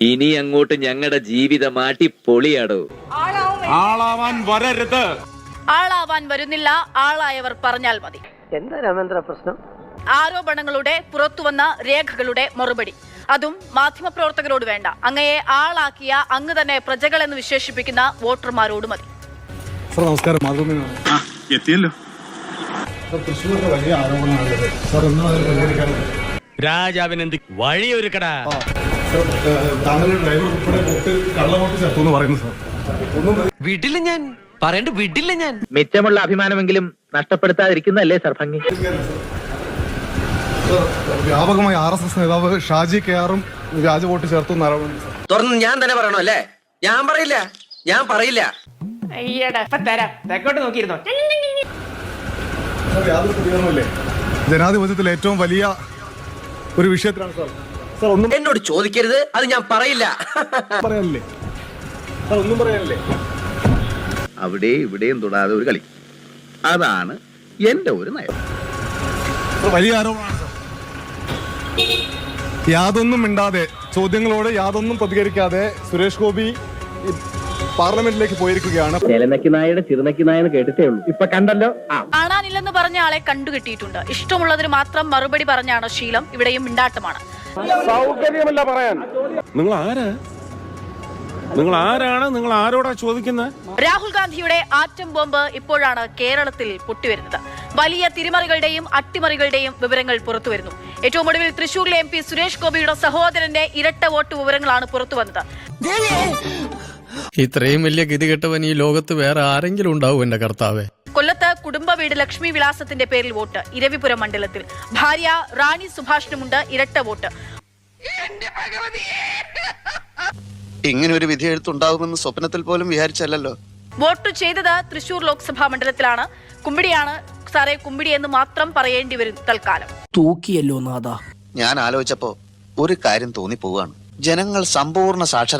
ഇനി അങ്ങോട്ട് ഞങ്ങളുടെ ജീവിതം അടിപൊളിയാടോ. ആളാവാൻ വരരുത്. ആളാവാൻ വരുന്നില്ല, ആളായവർ പറഞ്ഞാൽ മതി. എന്താ രാമേന്ദ്ര പ്രശ്നം? ആരോപണങ്ങളുടെ പുറത്തുവന്ന രേഖകളുടെ മറുപടി, അതും മാധ്യമപ്രവർത്തകരോട് വേണ്ട, അങ്ങയെ ആളാക്കിയ അങ്ങ് തന്നെ പ്രജകളെന്ന് വിശേഷിപ്പിക്കുന്ന വോട്ടർമാരോട് മതി. സാർ നമസ്കാരം, എത്തിയല്ലോ. രാജാവിനെന്ത് വഴിയൊരുക്കടാ. വിടില്ല ഞാൻ പറയണ്ട, വിടില്ല ഞാൻ. മിച്ചമുള്ള അഭിമാനമെങ്കിലും നഷ്ടപ്പെടുത്താതിരിക്കുന്നതല്ലേ സർ ഭംഗി. വ്യാപകമായി RSS നേതാവ് ഷാജി കെയാറും വ്യാജ വോട്ട് ചേർത്തു തുറന്ന് ഞാൻ തന്നെ പറയണോ അല്ലേ? ഞാൻ പറയില്ല, ഞാൻ പറയില്ല. യാതൊരു പ്രതികരണമല്ലേ ജനാധിപത്യത്തിൽ ഏറ്റവും വലിയ ഒരു വിഷയത്തിലാണ് സാർ. സാർ ഒന്നും എന്നോട് ചോദിക്കരുത്, അത് ഞാൻ പറയില്ല. പറയാനില്ലേ സാർ? ഒന്നും പറയാനില്ലേ? അവിടെ ഇവിടെയും തൊടാതെ ഒരു കളി, അതാണ് എന്റെ ഒരു നയം. വലിയ ആരോപണമാണ് സാർ. യാതൊന്നും മിണ്ടാതെ, ചോദ്യങ്ങളോട് യാതൊന്നും പ്രതികരിക്കാതെ സുരേഷ് ഗോപി പാർലമെന്റിലേക്ക് പോയിരിക്കുകയാണ്. ചെലനക്കി നായയുടെ ചിറുനക്കി നായെന്ന് കേട്ടിട്ടേ ഉള്ളൂ, ഇപ്പൊ കണ്ടല്ലോ. കാണാനില്ലെന്ന് പറഞ്ഞ ആളെ കണ്ടുകിട്ടിയിട്ടുണ്ട്. ഇഷ്ടമുള്ളതിന് മാത്രം മറുപടി പറഞ്ഞാണ് ശീലം. ഇവിടെയും മിണ്ടാട്ടമാണ്. സൗകര്യമല്ല പറയാൻ. നിങ്ങൾ ആരാണ്? നിങ്ങൾ ആരോടാ ചോദിക്കുന്നത്? രാഹുൽ ഗാന്ധിയുടെ ആറ്റം ബോംബ് ഇപ്പോഴാണ് കേരളത്തിൽ പൊട്ടിവരുന്നത്. വലിയ തിരിമറികളുടെയും അട്ടിമറികളുടെയും വിവരങ്ങൾ പുറത്തുവരുന്നു. ഏറ്റവും ഒടുവിൽ തൃശൂരിലെ MP സുരേഷ് ഗോപിയുടെ സഹോദരന്റെ ഇരട്ട വോട്ട് വിവരങ്ങളാണ് പുറത്തുവന്നത്. ഇത്രയും വലിയ ഗതികെട്ടവൻ ഈ ലോകത്ത് വേറെ ആരെങ്കിലും ഉണ്ടാവും എന്റെ കർത്താവേ. കൊല്ലത്ത് കുടുംബ വീട് ലക്ഷ്മി വിലാസത്തിന്റെ പേരിൽ വോട്ട്. ഇരവിപുരം മണ്ഡലത്തിൽ ഭാര്യ റാണി സുഭാഷിനുമുണ്ട് ഇരട്ട വോട്ട്. ഇങ്ങനെ ഒരു വിധി എഴുത്തുണ്ടാകുമെന്ന് സ്വപ്നത്തിൽ പോലും വിചാരിച്ചല്ലോ. വോട്ട് ചെയ്തത് തൃശൂർ ലോക്സഭാ മണ്ഡലത്തിലാണ്. കുമ്പിടിയാണ് സാറേ, കുമ്പിടി എന്ന് മാത്രം പറയേണ്ടി വരും തൽക്കാലം. തൂക്കിയല്ലോ നാഥാ. ഞാൻ ആലോചിച്ചപ്പോ ഒരു കാര്യം തോന്നിപ്പോവാണ്. ജനങ്ങൾ സമ്പൂർണ്ണ സാക്ഷര